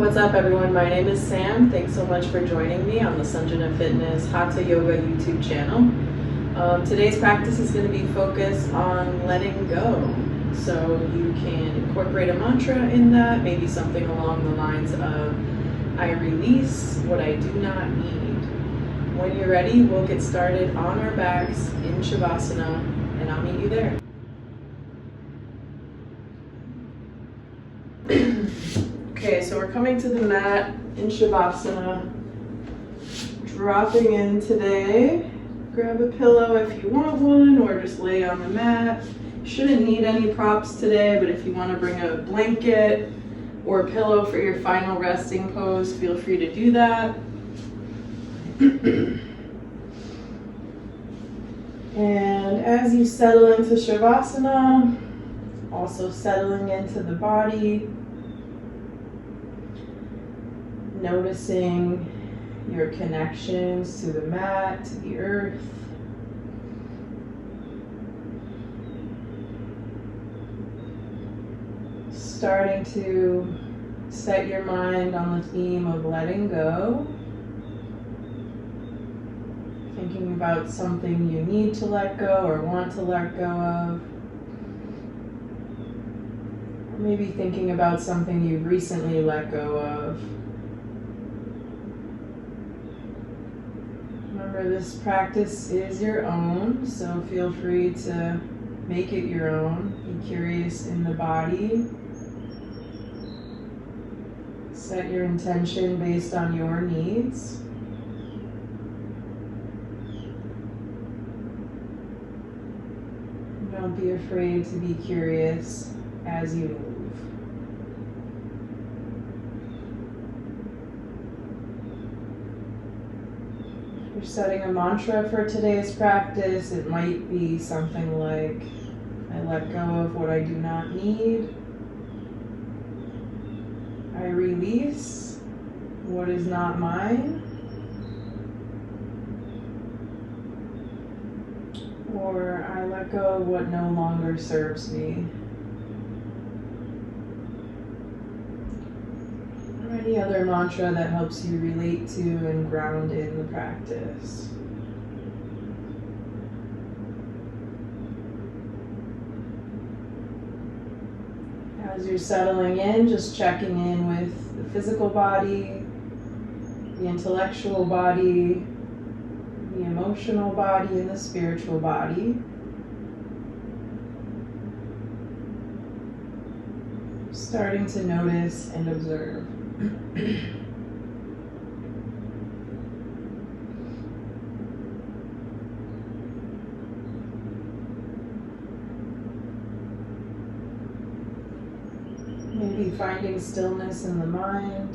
What's up everyone, my name is Sam. Thanks so much for joining me on the Sanjana Fitness Hatha Yoga YouTube channel. Today's practice is going to be focused on letting go. So you can incorporate a mantra in that, maybe something along the lines of, I release what I do not need. When you're ready, we'll get started on our backs in Shavasana, and I'll meet you there. Okay, so we're coming to the mat in Shavasana, dropping in today. Grab a pillow if you want one, or just lay on the mat. You shouldn't need any props today, but if you want to bring a blanket or a pillow for your final resting pose, feel free to do that. And as you settle into Shavasana, also settling into the body, noticing your connections to the mat, to the earth. Starting to set your mind on the theme of letting go. Thinking about something you need to let go or want to let go of. Or maybe thinking about something you recently let go of. Remember, this practice is your own, so feel free to make it your own. Be curious in the body. Set your intention based on your needs. Don't be afraid to be curious as you move. If you're setting a mantra for today's practice, it might be something like, I let go of what I do not need. I release what is not mine. Or I let go of what no longer serves me. Or any other mantra that helps you relate to and ground in the practice. As you're settling in, just checking in with the physical body, the intellectual body, the emotional body, and the spiritual body. Starting to notice and observe. Maybe finding stillness in the mind.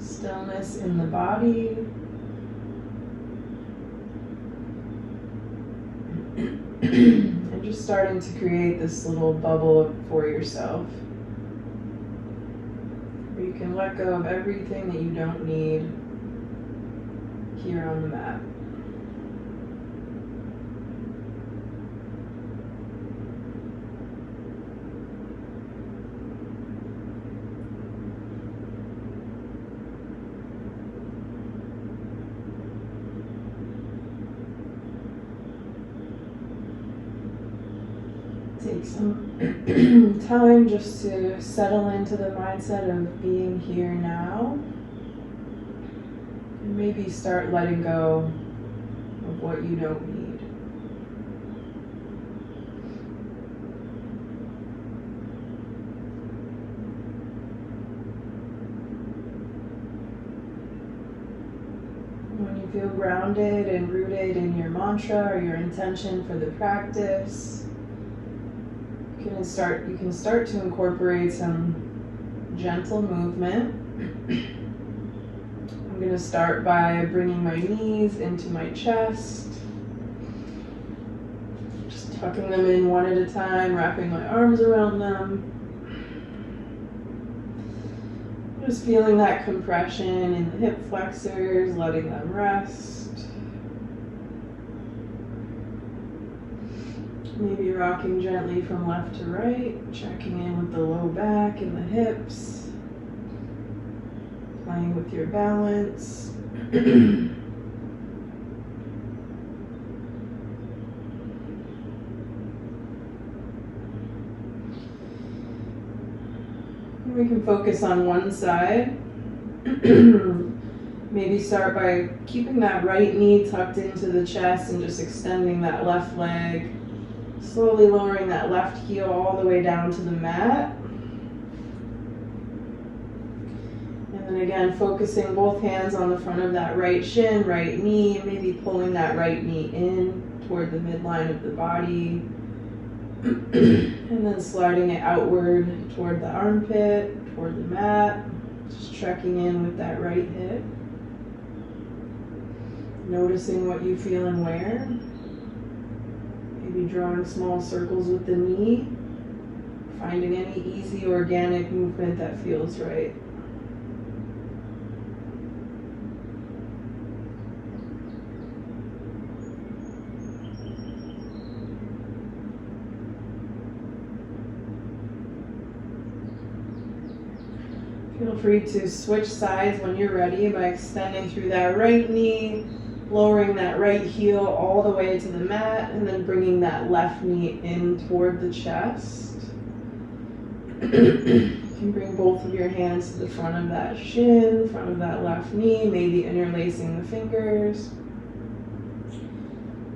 Stillness in the body. And just starting to create this little bubble for yourself, where you can let go of everything that you don't need here on the mat. Take some time just to settle into the mindset of being here now. And maybe start letting go of what you don't need. When you feel grounded and rooted in your mantra or your intention for the practice, you can start to incorporate some gentle movement. I'm going to start by bringing my knees into my chest, just tucking them in one at a time, wrapping my arms around them. Just feeling that compression in the hip flexors, letting them rest. Maybe rocking gently from left to right, checking in with the low back and the hips, playing with your balance. We can focus on one side. Maybe start by keeping that right knee tucked into the chest and just extending that left leg. Slowly lowering that left heel all the way down to the mat. And then again, focusing both hands on the front of that right shin, right knee, and maybe pulling that right knee in toward the midline of the body. And then sliding it outward toward the armpit, toward the mat. Just checking in with that right hip. Noticing what you feel and where. Maybe drawing small circles with the knee. Finding any easy organic movement that feels right. Feel free to switch sides when you're ready by extending through that right knee, lowering that right heel all the way to the mat, and then bringing that left knee in toward the chest. You can bring both of your hands to the front of that shin, front of that left knee, maybe interlacing the fingers.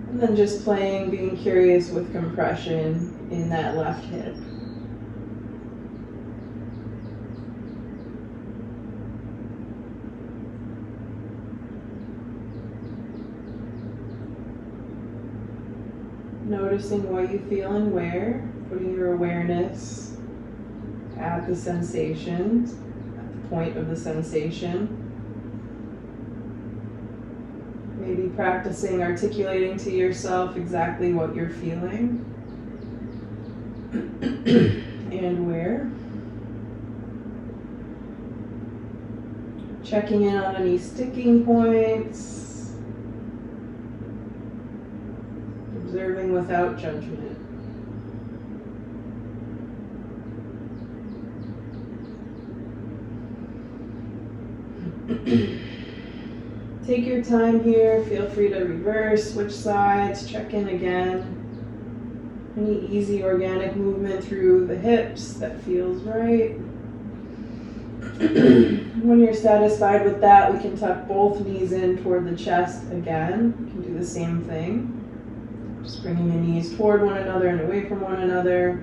And then just playing, being curious with compression in that left hip. Noticing what you feel and where, putting your awareness at the sensation, at the point of the sensation. Maybe practicing articulating to yourself exactly what you're feeling and where. Checking in on any sticking points. Observing without judgment. Take your time here. Feel free to reverse, switch sides, check in again. Any easy organic movement through the hips that feels right. When you're satisfied with that, we can tuck both knees in toward the chest again. You can do the same thing. Just bringing the knees toward one another and away from one another.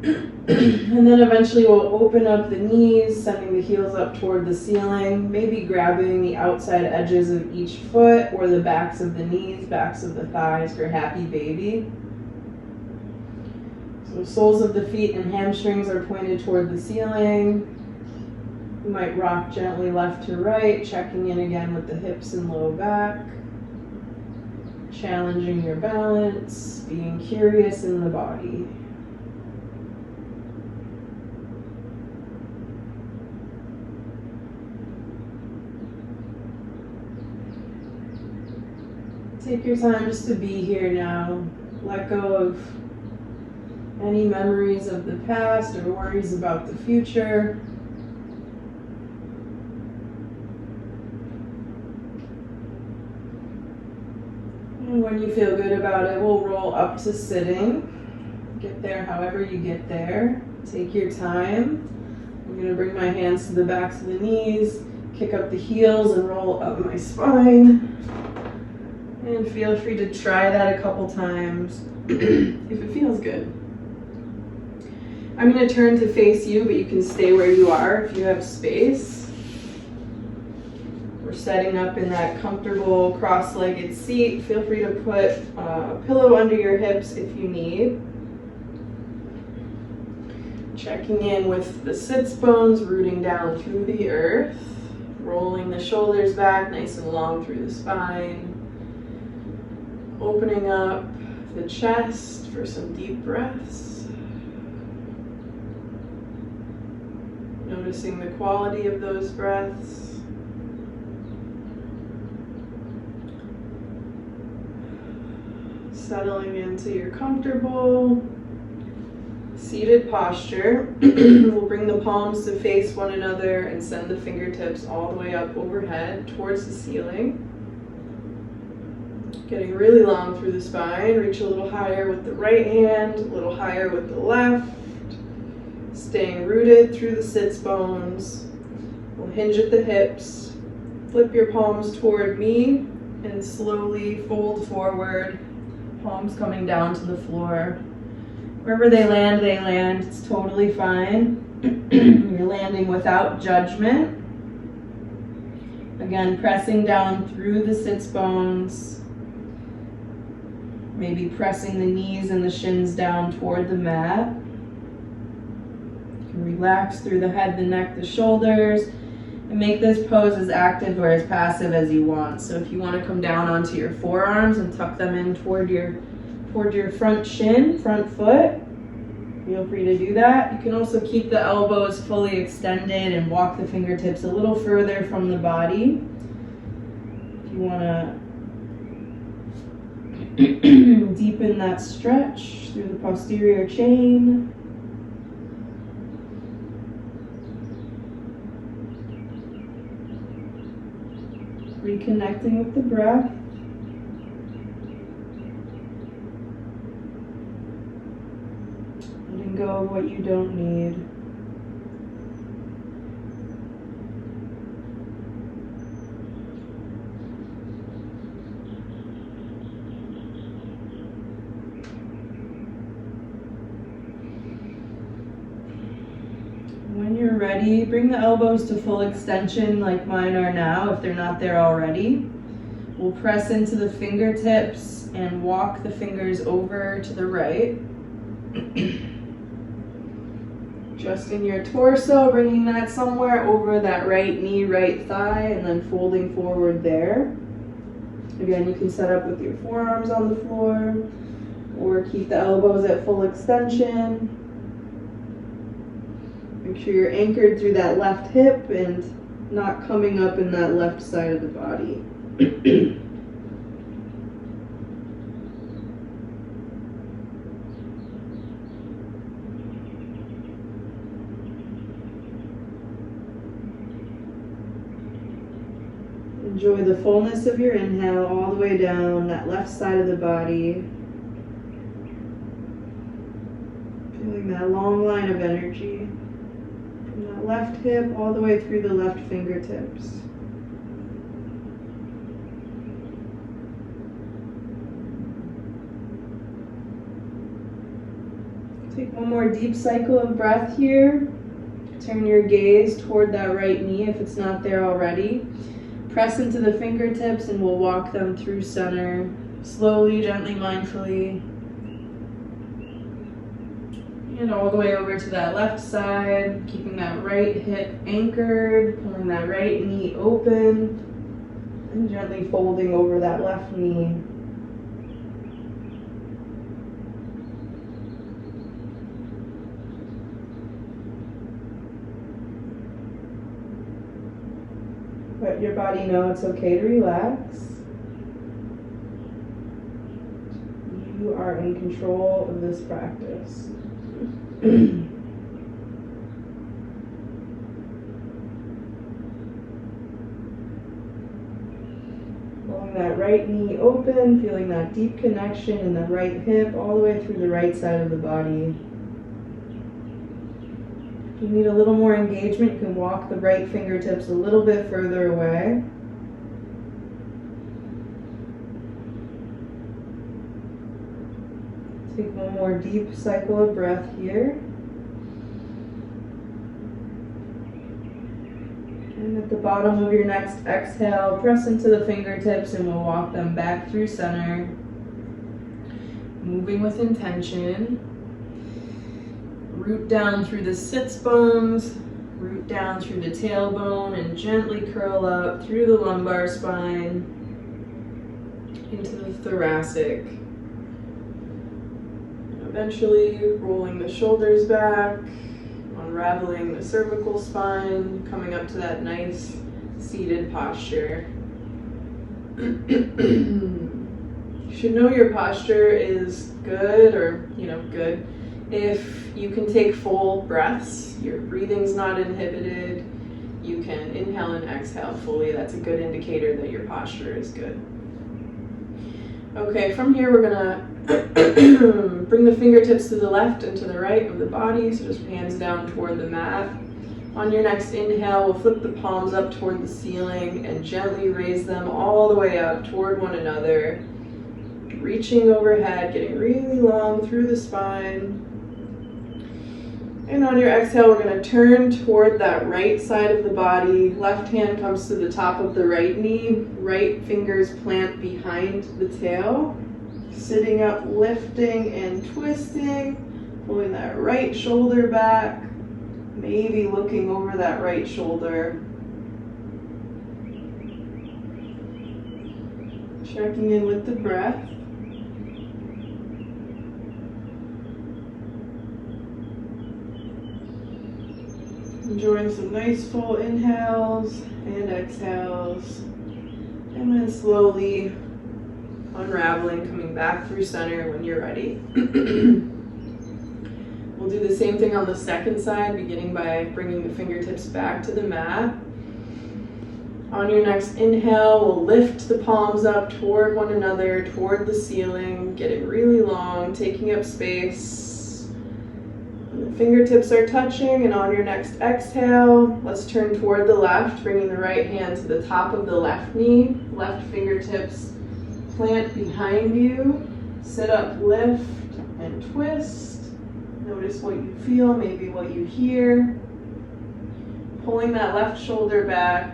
And then eventually we'll open up the knees, sending the heels up toward the ceiling, maybe grabbing the outside edges of each foot or the backs of the knees, backs of the thighs for happy baby. So soles of the feet and hamstrings are pointed toward the ceiling. You might rock gently left to right, checking in again with the hips and low back. Challenging your balance, being curious in the body. Take your time just to be here now. Let go of any memories of the past or worries about the future. And when you feel good about it, we'll roll up to sitting. Get there however you get there. Take your time. I'm going to bring my hands to the backs of the knees, kick up the heels and roll up my spine. And feel free to try that a couple times if it feels good. I'm going to turn to face you, but you can stay where you are if you have space. We're setting up in that comfortable cross-legged seat. Feel free to put a pillow under your hips if you need. Checking in with the sits bones, rooting down through the earth. Rolling the shoulders back nice and long through the spine. Opening up the chest for some deep breaths. Noticing the quality of those breaths. Settling into your comfortable seated posture. We'll bring the palms to face one another and send the fingertips all the way up overhead towards the ceiling. Getting really long through the spine. Reach a little higher with the right hand, a little higher with the left. Staying rooted through the sits bones. We'll hinge at the hips. Flip your palms toward me and slowly fold forward. Palms coming down to the floor. Wherever they land. It's totally fine. You're landing without judgment. Again, pressing down through the sits bones. Maybe pressing the knees and the shins down toward the mat. You can relax through the head, the neck, the shoulders, and make this pose as active or as passive as you want. So if you want to come down onto your forearms and tuck them in toward your front shin, front foot, feel free to do that. You can also keep the elbows fully extended and walk the fingertips a little further from the body. If you want to deepen that stretch through the posterior chain. Reconnecting with the breath. Letting go of what you don't need. When you're ready, bring the elbows to full extension like mine are now, if they're not there already. We'll press into the fingertips and walk the fingers over to the right. Adjusting your torso, bringing that somewhere over that right knee, right thigh, and then folding forward there. Again, you can set up with your forearms on the floor, or keep the elbows at full extension. Make sure you're anchored through that left hip and not coming up in that left side of the body. Enjoy the fullness of your inhale all the way down that left side of the body. Feeling that long line of energy. From that left hip all the way through the left fingertips. Take one more deep cycle of breath here. Turn your gaze toward that right knee if it's not there already. Press into the fingertips and we'll walk them through center. Slowly, gently, mindfully. And all the way over to that left side, keeping that right hip anchored, pulling that right knee open, and gently folding over that left knee. Let your body know it's okay to relax. You are in control of this practice. Pulling that right knee open, feeling that deep connection in the right hip all the way through the right side of the body. If you need a little more engagement, you can walk the right fingertips a little bit further away. Take one more deep cycle of breath here. And at the bottom of your next exhale, press into the fingertips and we'll walk them back through center. Moving with intention. Root down through the sits bones, root down through the tailbone, and gently curl up through the lumbar spine into the thoracic. Eventually rolling the shoulders back, unraveling the cervical spine, coming up to that nice seated posture. should know your posture is good, or good, if you can take full breaths, your breathing's not inhibited, you can inhale and exhale fully. That's a good indicator that your posture is good. Okay, from here we're gonna bring the fingertips to the left and to the right of the body, so just hands down toward the mat. On your next inhale, we'll flip the palms up toward the ceiling and gently raise them all the way up toward one another, reaching overhead, getting really long through the spine. And on your exhale, we're going to turn toward that right side of the body. Left hand comes to the top of the right knee. Right fingers plant behind the tail. Sitting up, lifting and twisting. Pulling that right shoulder back. Maybe looking over that right shoulder. Checking in with the breath. Enjoying some nice full inhales and exhales, and then slowly unraveling, coming back through center when you're ready. We'll do the same thing on the second side, beginning by bringing the fingertips back to the mat. On your next inhale, we'll lift the palms up toward one another, toward the ceiling, getting really long, taking up space. The fingertips are touching, and on your next exhale, let's turn toward the left, bringing the right hand to the top of the left knee. Left fingertips plant behind you. Sit up, lift, and twist. Notice what you feel, maybe what you hear. Pulling that left shoulder back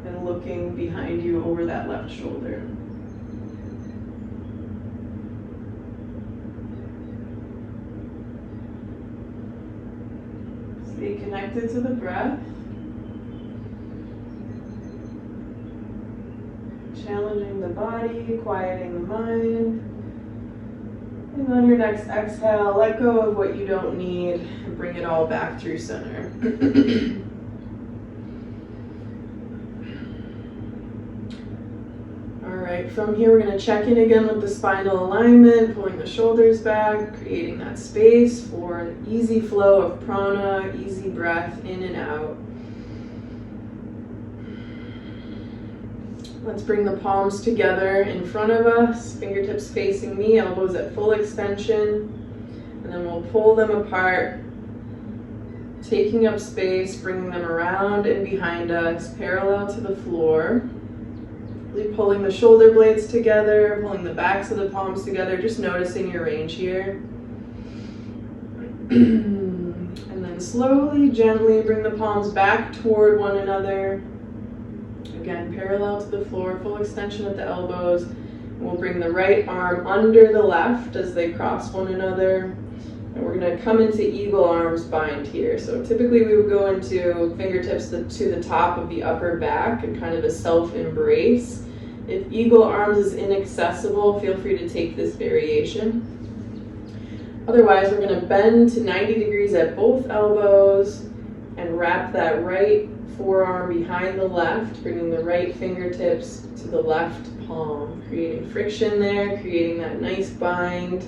and looking behind you over that left shoulder. Stay connected to the breath. Challenging the body, quieting the mind. And on your next exhale, let go of what you don't need and bring it all back through center. Alright, from here we're going to check in again with the spinal alignment, pulling the shoulders back, creating that space for an easy flow of prana, easy breath in and out. Let's bring the palms together in front of us, fingertips facing me, elbows at full extension, and then we'll pull them apart, taking up space, bringing them around and behind us, parallel to the floor. Really pulling the shoulder blades together, pulling the backs of the palms together, just noticing your range here. And then slowly, gently bring the palms back toward one another. Again, parallel to the floor, full extension at the elbows. And we'll bring the right arm under the left as they cross one another. And we're going to come into eagle arms bind here. So typically we would go into fingertips to the top of the upper back and kind of a self-embrace. If eagle arms is inaccessible, feel free to take this variation. Otherwise, we're going to bend to 90 degrees at both elbows and wrap that right forearm behind the left, bringing the right fingertips to the left palm, creating friction there, creating that nice bind.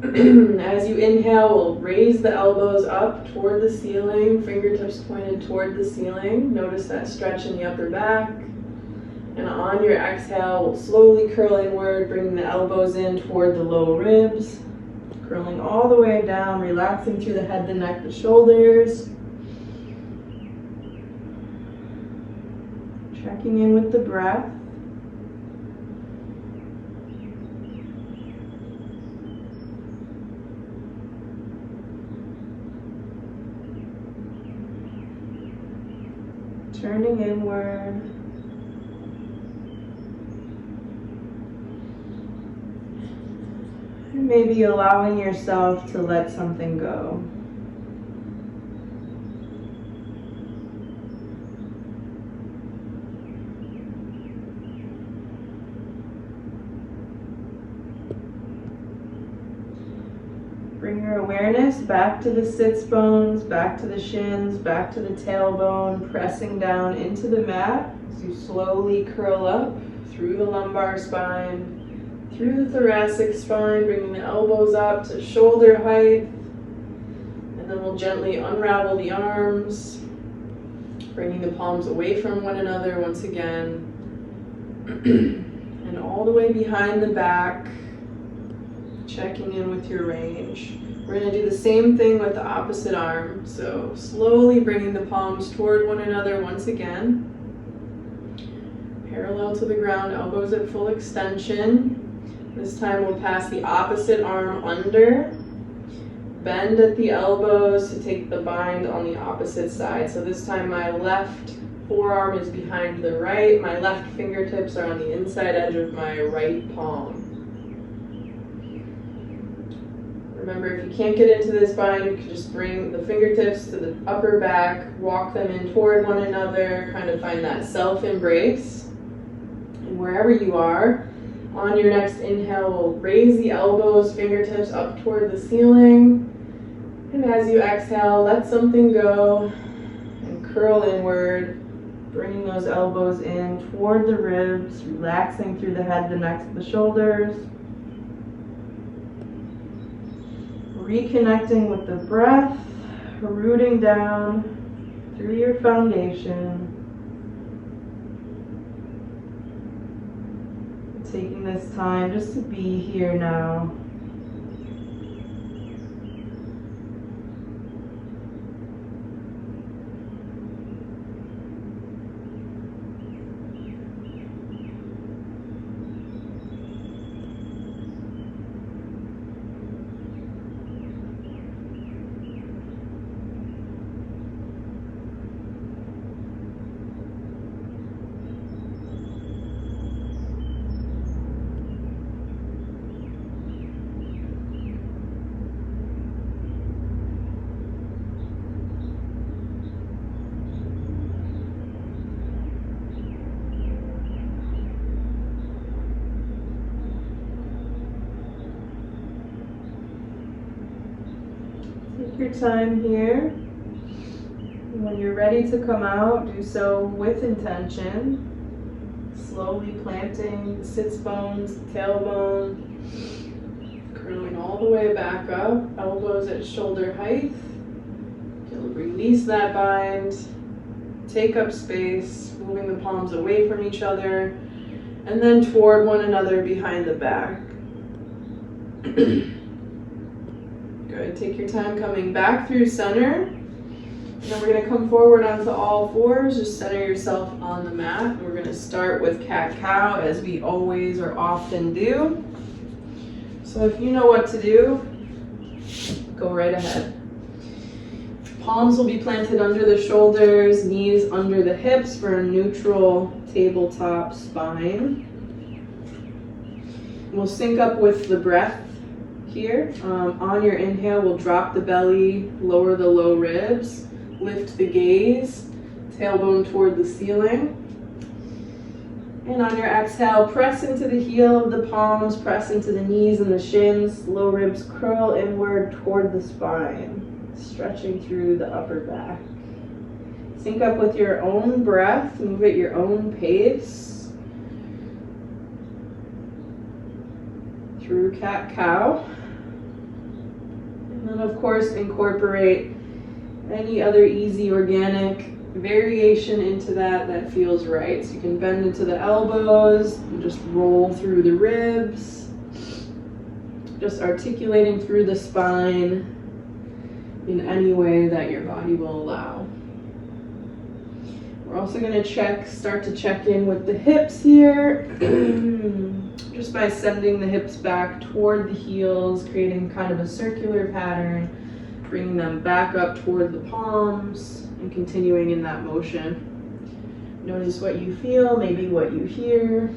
As you inhale, we'll raise the elbows up toward the ceiling, fingertips pointed toward the ceiling. Notice that stretch in the upper back. And on your exhale, we'll slowly curl inward, bringing the elbows in toward the low ribs. Curling all the way down, relaxing through the head, the neck, the shoulders. Checking in with the breath. Turning inward. And maybe allowing yourself to let something go. Bring your awareness back to the sits bones, back to the shins, back to the tailbone, pressing down into the mat as you slowly curl up. through the lumbar spine, through the thoracic spine, bringing the elbows up to shoulder height. And then we'll gently unravel the arms, bringing the palms away from one another once again. And all the way behind the back, checking in with your range. We're going to do the same thing with the opposite arm. So slowly bringing the palms toward one another once again. Parallel to the ground, elbows at full extension. This time we'll pass the opposite arm under. Bend at the elbows to take the bind on the opposite side. So this time my left forearm is behind the right. My left fingertips are on the inside edge of my right palm. Remember, if you can't get into this bind, you can just bring the fingertips to the upper back, walk them in toward one another, kind of find that self-embrace. And wherever you are, on your next inhale, we'll raise the elbows, fingertips up toward the ceiling. And as you exhale, let something go and curl inward, bringing those elbows in toward the ribs, relaxing through the head, the neck, the shoulders. Reconnecting with the breath, rooting down through your foundation. Taking this time just to be here now. Take your time here. When you're ready to come out, do so with intention. Slowly planting the sits bones, the tailbone, curling all the way back up, elbows at shoulder height. You'll release that bind, take up space, moving the palms away from each other, and then toward one another behind the back. Good. Take your time coming back through center. And then we're going to come forward onto all fours. Just center yourself on the mat. We're going to start with cat-cow, as we always or often do. So if you know what to do, go right ahead. Palms will be planted under the shoulders, knees under the hips for a neutral tabletop spine. We'll sync up with the breath here. On your inhale, we'll drop the belly, lower the low ribs, lift the gaze, tailbone toward the ceiling. And on your exhale, press into the heel of the palms, press into the knees and the shins, low ribs curl inward toward the spine, stretching through the upper back. Sync up with your own breath, move at your own pace. Through cat-cow. And then of course incorporate any other easy organic variation into that feels right. So you can bend into the elbows and just roll through the ribs. Just articulating through the spine in any way that your body will allow. We're also going to start to check in with the hips here. Just by sending the hips back toward the heels, creating kind of a circular pattern, bringing them back up toward the palms, and continuing in that motion. Notice what you feel, maybe what you hear.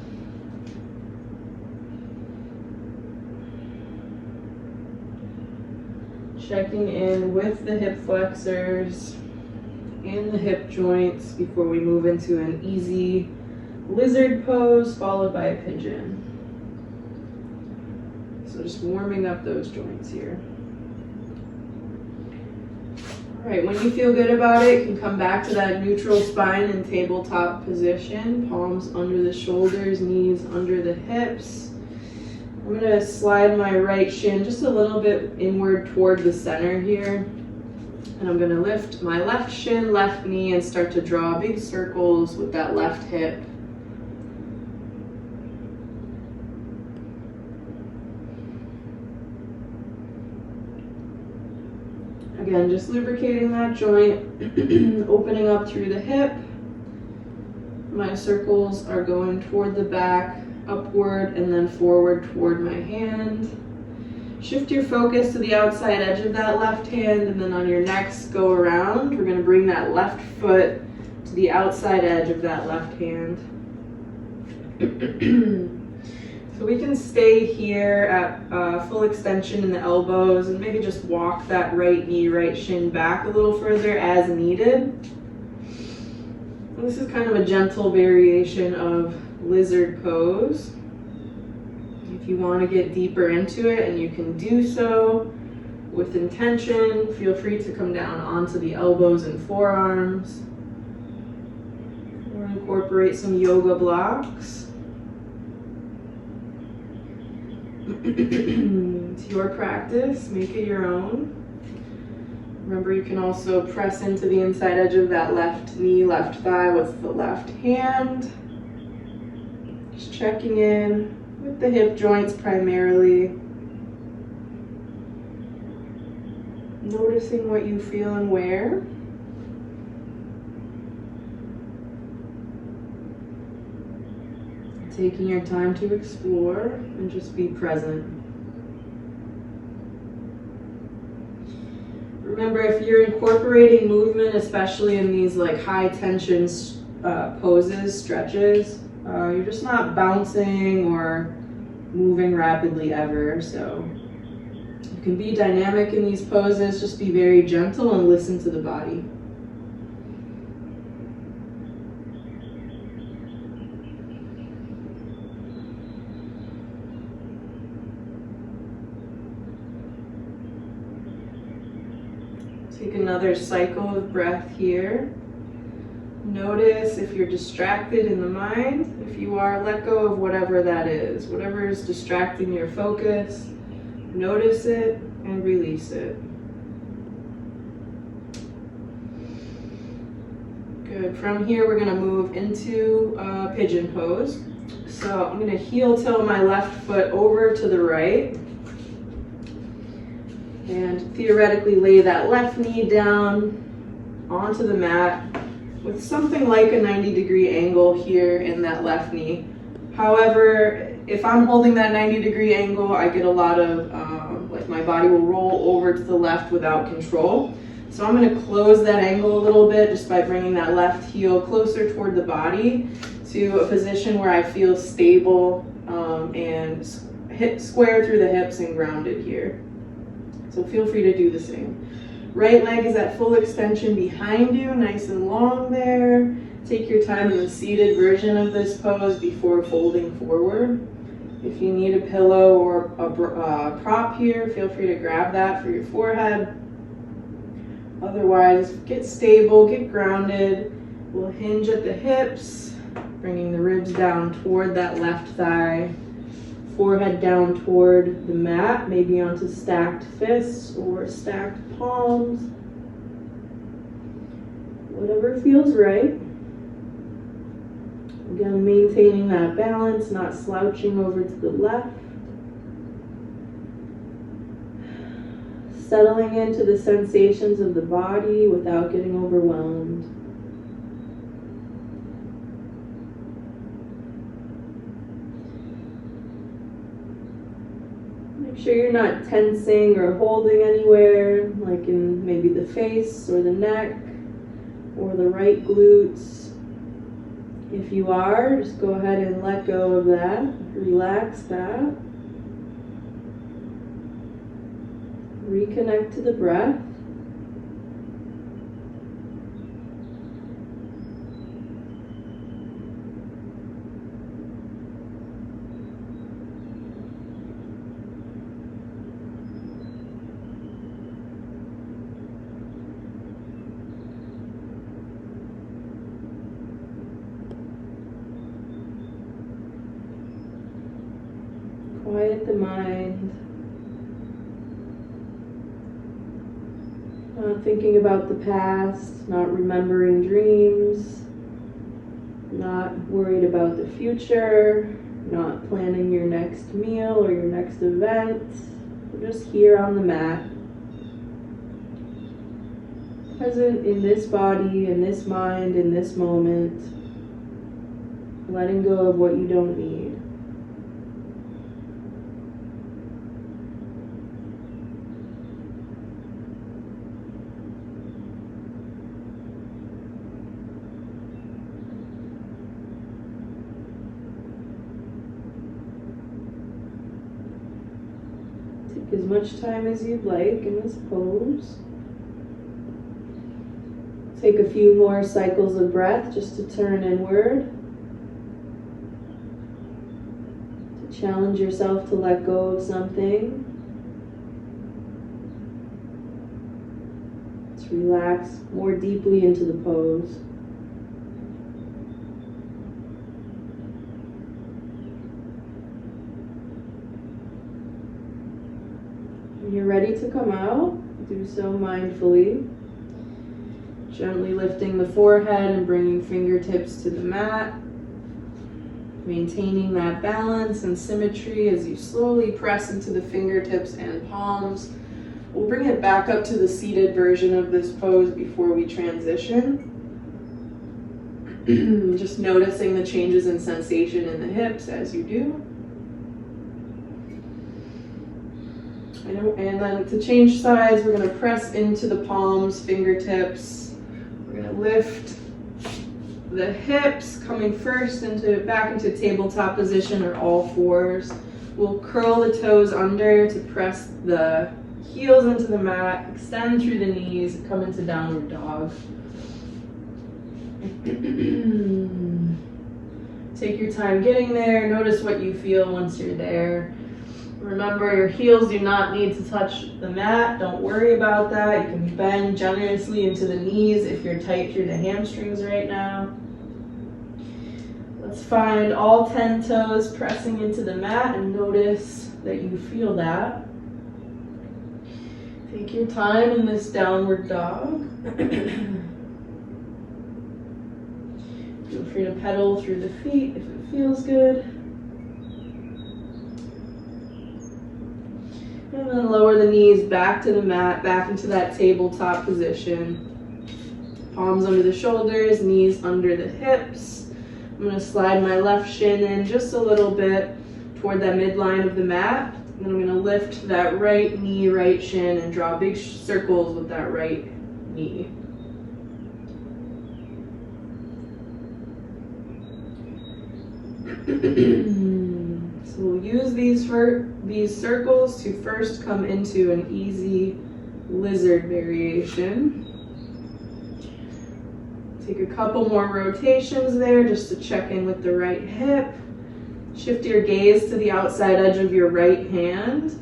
Checking in with the hip flexors, in the hip joints, before we move into an easy lizard pose, followed by a pigeon. So just warming up those joints here. All right, when you feel good about it, you can come back to that neutral spine and tabletop position. Palms under the shoulders, knees under the hips. I'm going to slide my right shin just a little bit inward toward the center here. And I'm going to lift my left shin, left knee, and start to draw big circles with that left hip. Again, just lubricating that joint, opening up through the hip. My circles are going toward the back, upward, and then forward toward my hand. Shift your focus to the outside edge of that left hand, and then on your next go around, we're going to bring that left foot to the outside edge of that left hand. So we can stay here at full extension in the elbows and maybe just walk that right knee, right shin back a little further as needed. This is kind of a gentle variation of lizard pose. If you want to get deeper into it, and you can do so with intention, feel free to come down onto the elbows and forearms, or incorporate some yoga blocks. It's your practice, make it your own. Remember, you can also press into the inside edge of that left knee, left thigh with the left hand. Just checking in with the hip joints primarily. Noticing what you feel and where. Taking your time to explore and just be present. Remember, if you're incorporating movement, especially in these like high tension poses, stretches, you're just not bouncing or moving rapidly ever. So you can be dynamic in these poses, just be very gentle and listen to the body. Take another cycle of breath here. Notice if you're distracted in the mind. If you are, let go of whatever that is. Whatever is distracting your focus, notice it and release it. Good. From here, we're going to move into pigeon pose. So I'm going to heel toe my left foot over to the right. And theoretically lay that left knee down onto the mat with something like a 90-degree angle here in that left knee. However, if I'm holding that 90-degree angle, I get a lot of, like my body will roll over to the left without control. So I'm going to close that angle a little bit just by bringing that left heel closer toward the body to a position where I feel stable and hip square through the hips and grounded here. So feel free to do the same. Right leg is at full extension behind you, nice and long there. Take your time in the seated version of this pose before folding forward. If you need a pillow or a prop here, feel free to grab that for your forehead. Otherwise, get stable, get grounded. We'll hinge at the hips, bringing the ribs down toward that left thigh. Forehead down toward the mat, maybe onto stacked fists or stacked palms. Whatever feels right. Again, maintaining that balance, not slouching over to the left. Settling into the sensations of the body without getting overwhelmed. Make sure you're not tensing or holding anywhere, like in maybe the face or the neck or the right glutes. If you are, just go ahead and let go of that. Relax that. Reconnect to the breath. the mind. Not thinking about the past, not remembering dreams, not worried about the future, not planning your next meal or your next event. We're just here on the mat, present in this body, in this mind, in this moment, letting go of what you don't need. Take as much time as you'd like in this pose. Take a few more cycles of breath just to turn inward. To challenge yourself to let go of something. To relax more deeply into the pose. When you're ready to come out, do so mindfully. Gently lifting the forehead and bringing fingertips to the mat. Maintaining that balance and symmetry as you slowly press into the fingertips and palms. We'll bring it back up to the seated version of this pose before we transition. Just noticing the changes in sensation in the hips as you do. And then to change sides, we're going to press into the palms, fingertips. We're going to lift the hips, coming first back into tabletop position or all fours. We'll curl the toes under to press the heels into the mat, extend through the knees, come into downward dog. Take your time getting there. Notice what you feel once you're there. Remember, your heels do not need to touch the mat. Don't worry about that. You can bend generously into the knees if you're tight through the hamstrings right now. Let's find all 10 toes pressing into the mat and notice that you feel that. Take your time in this downward dog. Feel free to pedal through the feet if it feels good. And then lower the knees back to the mat, back into that tabletop position. Palms under the shoulders, knees under the hips. I'm going to slide my left shin in just a little bit toward that midline of the mat. And then I'm going to lift that right knee, right shin, and draw big circles with that right knee. So we'll use these circles to first come into an easy lizard variation. Take a couple more rotations there just to check in with the right hip. Shift your gaze to the outside edge of your right hand.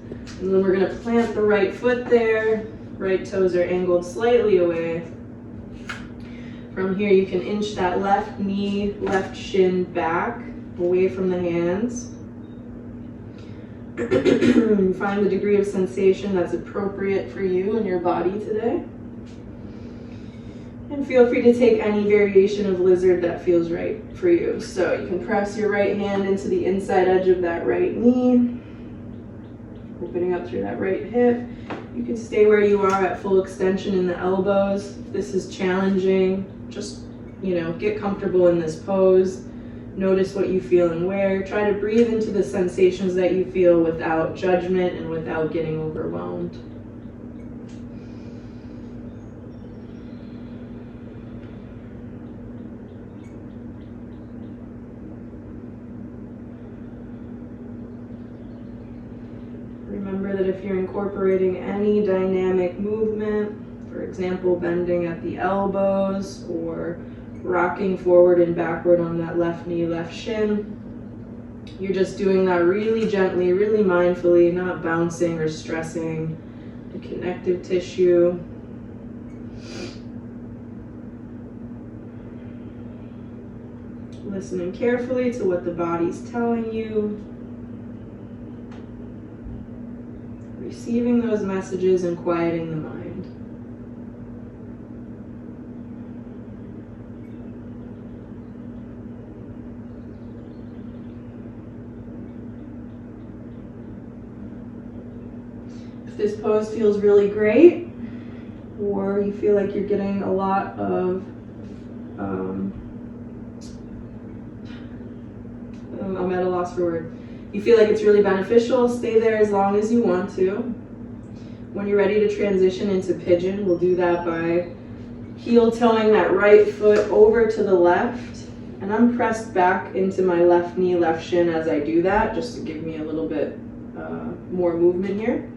And then we're going to plant the right foot there. Right toes are angled slightly away. From here you can inch that left knee, left shin back, away from the hands. Find the degree of sensation that's appropriate for you and your body today. And feel free to take any variation of lizard that feels right for you. So you can press your right hand into the inside edge of that right knee, opening up through that right hip. You can stay where you are at full extension in the elbows. If this is challenging, just, get comfortable in this pose. Notice what you feel and where. Try to breathe into the sensations that you feel without judgment and without getting overwhelmed. Remember that if you're incorporating any dynamic movement, for example, bending at the elbows or rocking forward and backward on that left knee, left shin, you're just doing that really gently, really mindfully, not bouncing or stressing the connective tissue. Listening carefully to what the body's telling you. Receiving those messages and quieting the mind. If this pose feels really great, or you feel like you're getting a lot of I'm at a loss for words. You feel like it's really beneficial, stay there as long as you want to. When you're ready to transition into pigeon, we'll do that by heel toeing that right foot over to the left. And I'm pressed back into my left knee, left shin as I do that, just to give me a little bit more movement here.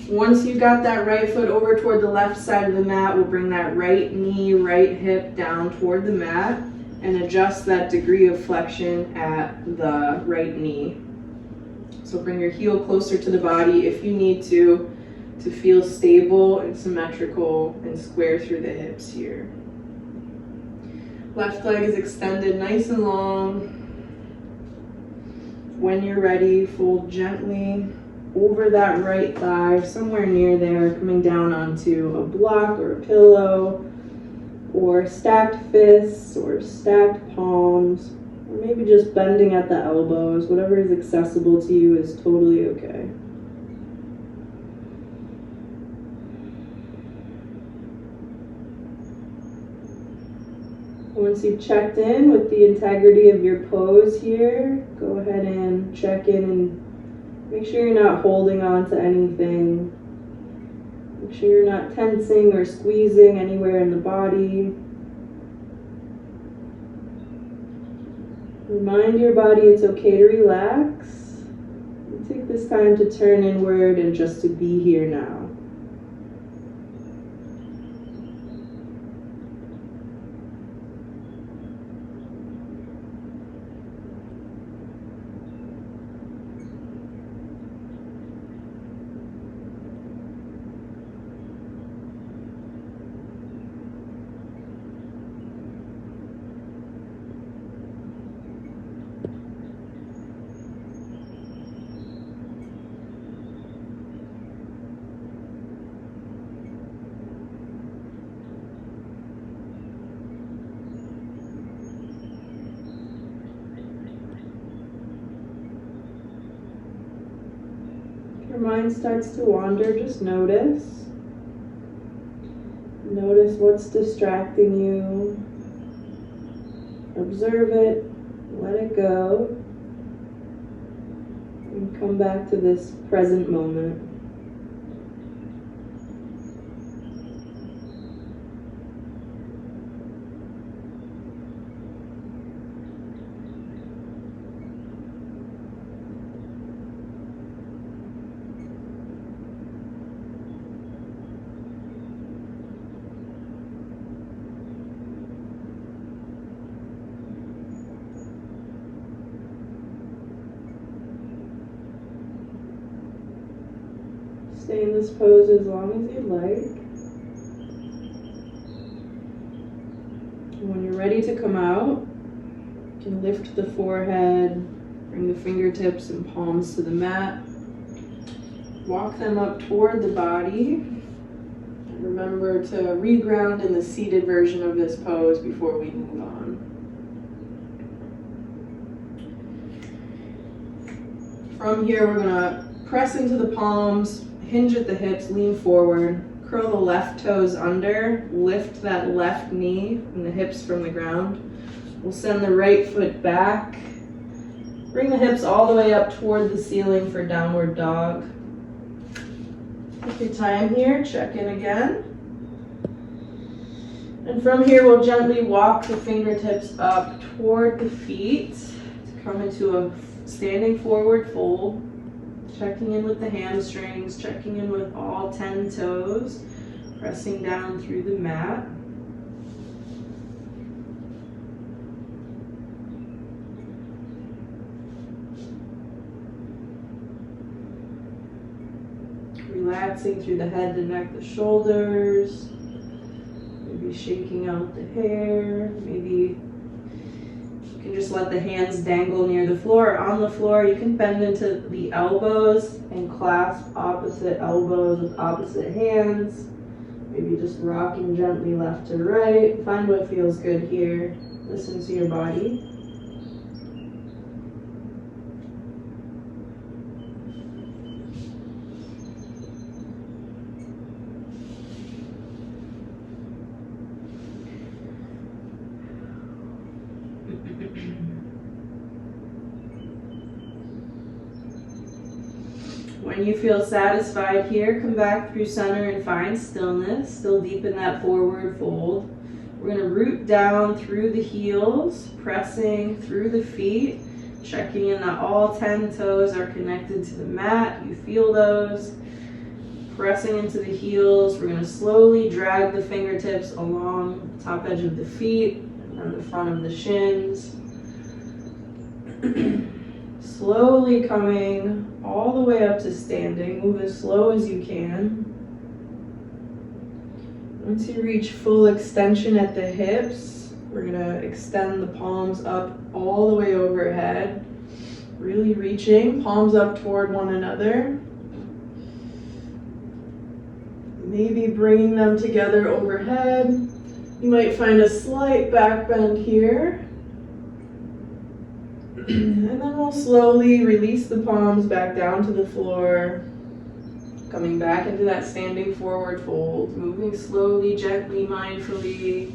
Once you got that right foot over toward the left side of the mat, we'll bring that right knee, right hip down toward the mat and adjust that degree of flexion at the right knee. So bring your heel closer to the body if you need to feel stable and symmetrical and square through the hips here. Left leg is extended nice and long. When you're ready, fold gently over that right thigh, somewhere near there, coming down onto a block or a pillow, or stacked fists or stacked palms, or maybe just bending at the elbows. Whatever is accessible to you is totally okay. Once you've checked in with the integrity of your pose here, go ahead and check in and make sure you're not holding on to anything. Make sure you're not tensing or squeezing anywhere in the body. Remind your body it's okay to relax. And take this time to turn inward and just to be here now. Your mind starts to wander, just notice. Notice what's distracting you. Observe it, let it go, and come back to this present moment. Stay in this pose as long as you'd like. And when you're ready to come out, you can lift the forehead, bring the fingertips and palms to the mat. Walk them up toward the body. And remember to reground in the seated version of this pose before we move on. From here, we're going to press into the palms. Hinge at the hips, lean forward, curl the left toes under, lift that left knee and the hips from the ground. We'll send the right foot back. Bring the hips all the way up toward the ceiling for downward dog. Take your time here, check in again. And from here, we'll gently walk the fingertips up toward the feet to come into a standing forward fold. Checking in with the hamstrings, checking in with all 10 toes, pressing down through the mat. Relaxing through the head, the neck, the shoulders. Maybe shaking out the hair. Maybe you can just let the hands dangle near the floor or on the floor. You can bend into the elbows and clasp opposite elbows with opposite hands. Maybe just rocking gently left to right. Find what feels good here. Listen to your body. When you feel satisfied here, come back through center and find stillness. Still deep in that forward fold. We're going to root down through the heels, pressing through the feet, checking in that all 10 toes are connected to the mat. You feel those. Pressing into the heels. We're going to slowly drag the fingertips along the top edge of the feet and then the front of the shins. Slowly coming all the way up to standing. Move as slow as you can. Once you reach full extension at the hips, we're going to extend the palms up all the way overhead. Really reaching, palms up toward one another. Maybe bringing them together overhead. You might find a slight back bend here. And then we'll slowly release the palms back down to the floor, coming back into that standing forward fold, moving slowly, gently, mindfully.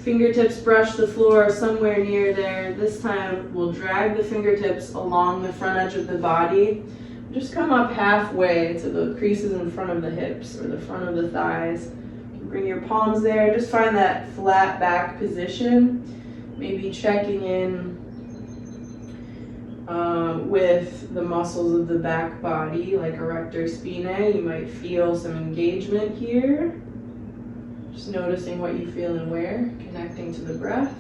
Fingertips brush the floor somewhere near there. This time we'll drag the fingertips along the front edge of the body. Just come up halfway to the creases in front of the hips or the front of the thighs. You can bring your palms there. Just find that flat back position. Maybe checking in with the muscles of the back body, like erector spinae. You might feel some engagement here. Just noticing what you feel and where, connecting to the breath.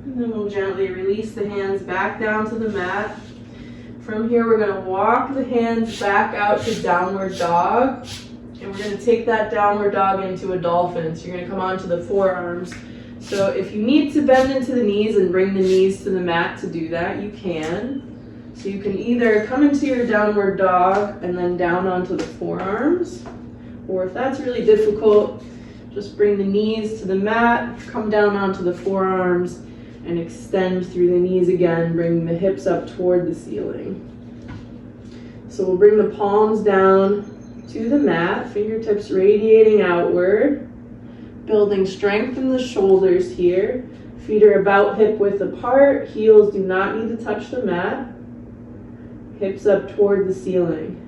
And then we'll gently release the hands back down to the mat. From here, we're going to walk the hands back out to downward dog. And we're going to take that downward dog into a dolphin. So you're going to come onto the forearms. So if you need to bend into the knees and bring the knees to the mat to do that, you can. So you can either come into your downward dog and then down onto the forearms. Or if that's really difficult, just bring the knees to the mat, come down onto the forearms, and extend through the knees again, bringing the hips up toward the ceiling. So we'll bring the palms down to the mat, fingertips radiating outward. Building strength in the shoulders here. Feet are about hip width apart. Heels do not need to touch the mat. Hips up toward the ceiling.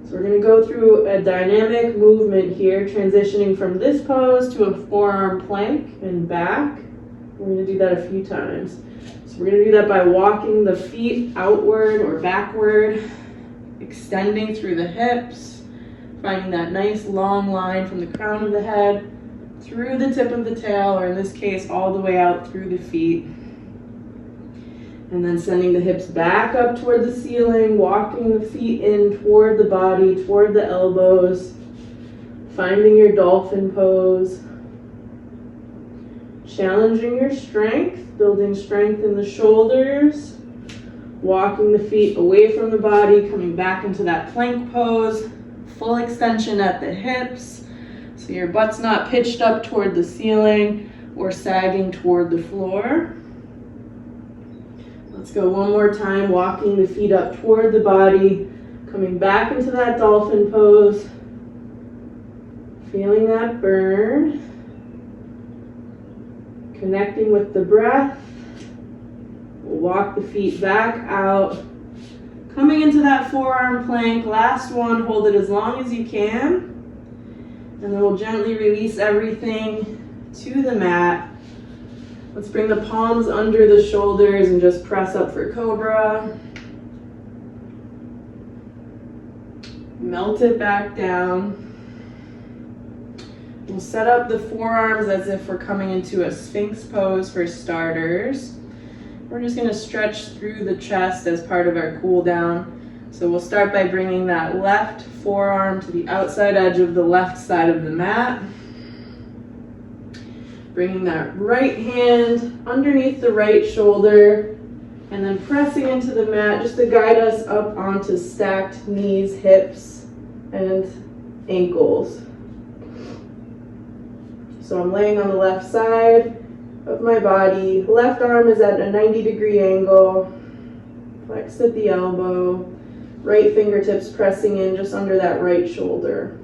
So we're going to go through a dynamic movement here, transitioning from this pose to a forearm plank and back. We're going to do that a few times. So we're going to do that by walking the feet outward or backward, extending through the hips. Finding that nice long line from the crown of the head through the tip of the tail, or in this case, all the way out through the feet. And then sending the hips back up toward the ceiling, walking the feet in toward the body, toward the elbows. Finding your dolphin pose. Challenging your strength, building strength in the shoulders. Walking the feet away from the body, coming back into that plank pose. Full extension at the hips, so your butt's not pitched up toward the ceiling or sagging toward the floor. Let's go one more time, walking the feet up toward the body, coming back into that dolphin pose, feeling that burn, connecting with the breath. We'll walk the feet back out. Coming into that forearm plank, last one, hold it as long as you can. And then we'll gently release everything to the mat. Let's bring the palms under the shoulders and just press up for cobra. Melt it back down. We'll set up the forearms as if we're coming into a sphinx pose for starters. We're just going to stretch through the chest as part of our cool down. So we'll start by bringing that left forearm to the outside edge of the left side of the mat. Bringing that right hand underneath the right shoulder and then pressing into the mat just to guide us up onto stacked knees, hips, and ankles. So I'm laying on the left side of my body. Left arm is at a 90-degree angle. Flex at the elbow. Right fingertips pressing in just under that right shoulder.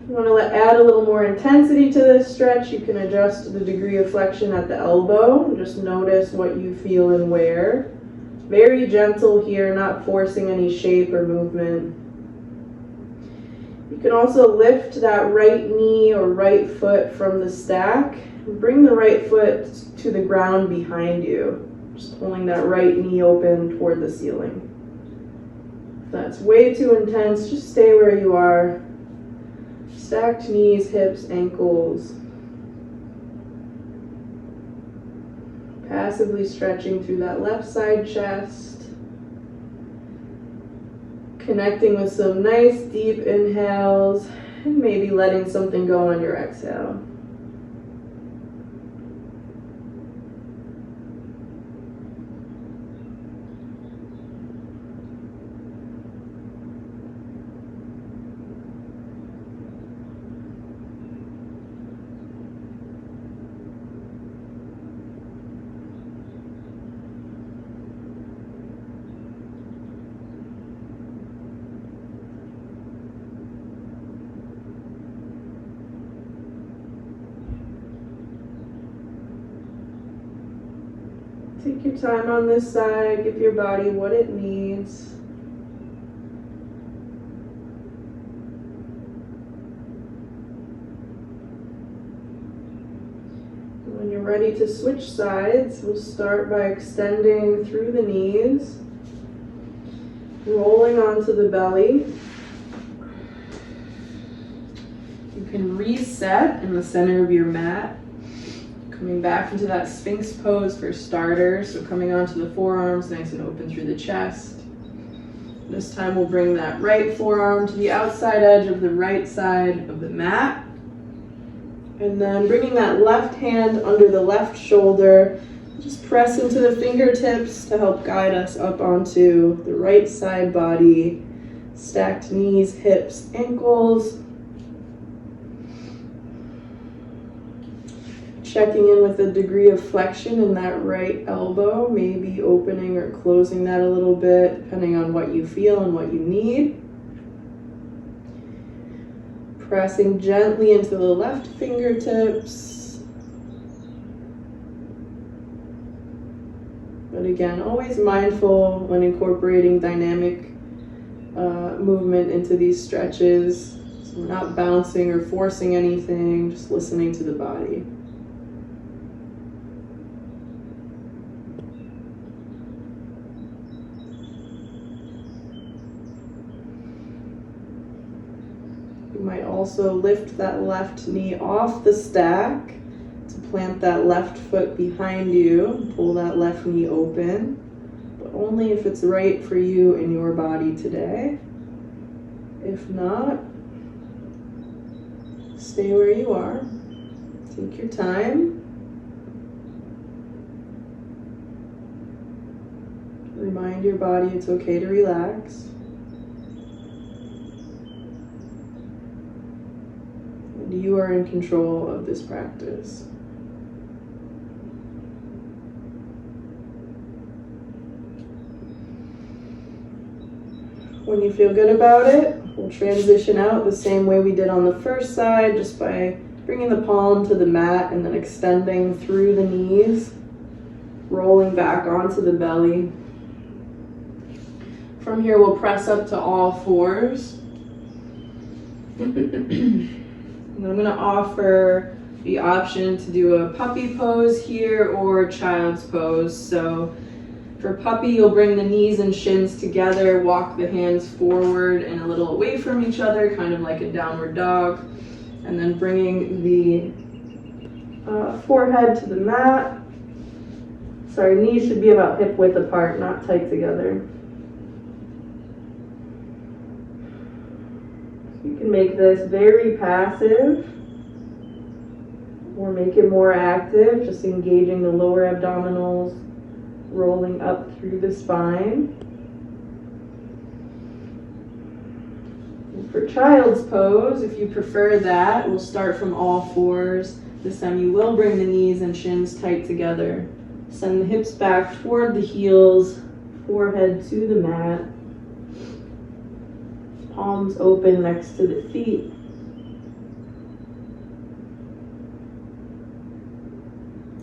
If you want to add a little more intensity to this stretch, you can adjust the degree of flexion at the elbow. Just notice what you feel and where. Very gentle here, not forcing any shape or movement. You can also lift that right knee or right foot from the stack and bring the right foot to the ground behind you. Just pulling that right knee open toward the ceiling. If that's way too intense, just stay where you are. Stacked knees, hips, ankles. Passively stretching through that left side chest. Connecting with some nice deep inhales and maybe letting something go on your exhale. Take your time on this side, give your body what it needs. When you're ready to switch sides, we'll start by extending through the knees, rolling onto the belly. You can reset in the center of your mat. Coming back into that Sphinx pose for starters, so coming onto the forearms nice and open through the chest. This time we'll bring that right forearm to the outside edge of the right side of the mat. And then bringing that left hand under the left shoulder, just press into the fingertips to help guide us up onto the right side body. Stacked knees, hips, ankles. Checking in with the degree of flexion in that right elbow, maybe opening or closing that a little bit, depending on what you feel and what you need. Pressing gently into the left fingertips. But again, always mindful when incorporating dynamic movement into these stretches. So we're not bouncing or forcing anything, just listening to the body. You might also lift that left knee off the stack to plant that left foot behind you. Pull that left knee open, but only if it's right for you in your body today. If not, stay where you are. Take your time. Remind your body it's okay to relax. You are in control of this practice. When you feel good about it, we'll transition out the same way we did on the first side, just by bringing the palm to the mat and then extending through the knees, rolling back onto the belly. From here, we'll press up to all fours. And I'm going to offer the option to do a puppy pose here or child's pose. So for puppy, you'll bring the knees and shins together, walk the hands forward and a little away from each other, kind of like a downward dog. And then bringing the forehead to the mat. Sorry, knees should be about hip width apart, not tight together. You can make this very passive. or make it more active, just engaging the lower abdominals, rolling up through the spine. And for child's pose, if you prefer that, we'll start from all fours. This time you will bring the knees and shins tight together. Send the hips back toward the heels, forehead to the mat. Palms open next to the feet.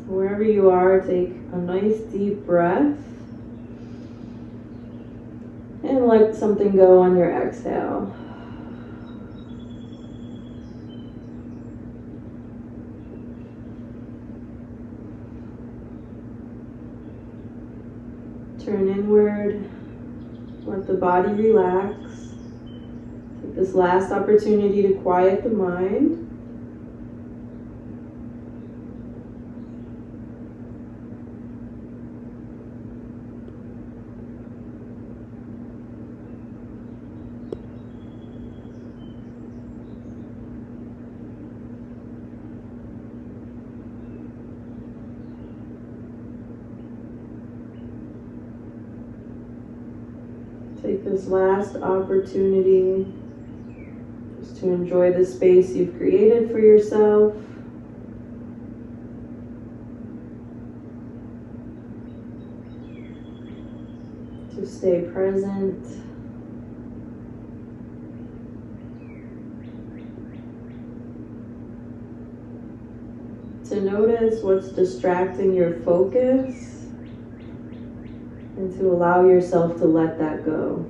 Wherever you are, take a nice deep breath. And let something go on your exhale. Turn inward, let the body relax. Take this last opportunity to quiet the mind. Take this last opportunity just to enjoy the space you've created for yourself. To stay present. To notice what's distracting your focus. And to allow yourself to let that go.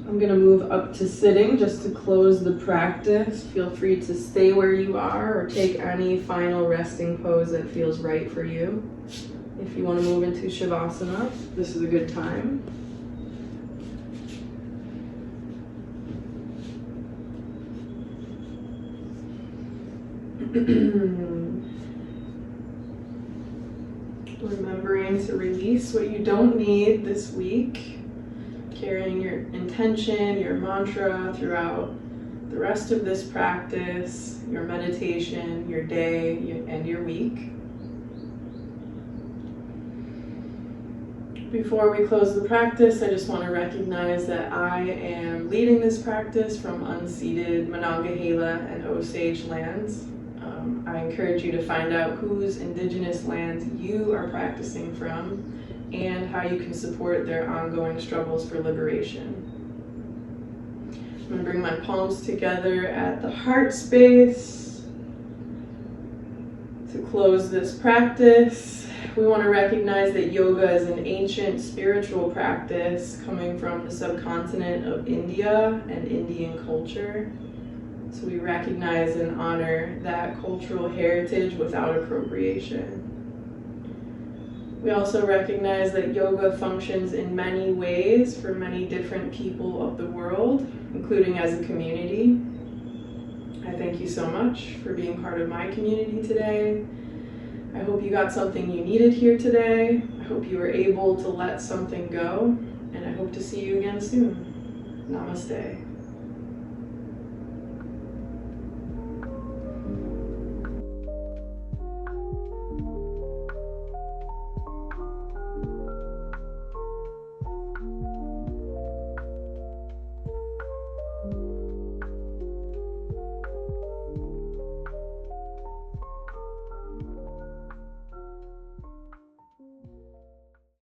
I'm going to move up to sitting just to close the practice. Feel free to stay where you are or take any final resting pose that feels right for you. If you want to move into Shavasana, this is a good time. Remembering to release what you don't need this week. Carrying your intention, your mantra throughout the rest of this practice, your meditation, your day, and your week. Before we close the practice, I just want to recognize that I am leading this practice from unceded Monongahela and Osage lands. I encourage you to find out whose indigenous lands you are practicing from and how you can support their ongoing struggles for liberation. I'm going to bring my palms together at the heart space. To close this practice, we want to recognize that yoga is an ancient spiritual practice coming from the subcontinent of India and Indian culture. So we recognize and honor that cultural heritage without appropriation. We also recognize that yoga functions in many ways for many different people of the world, including as a community. I thank you so much for being part of my community today. I hope you got something you needed here today. I hope you were able to let something go, and I hope to see you again soon. Namaste.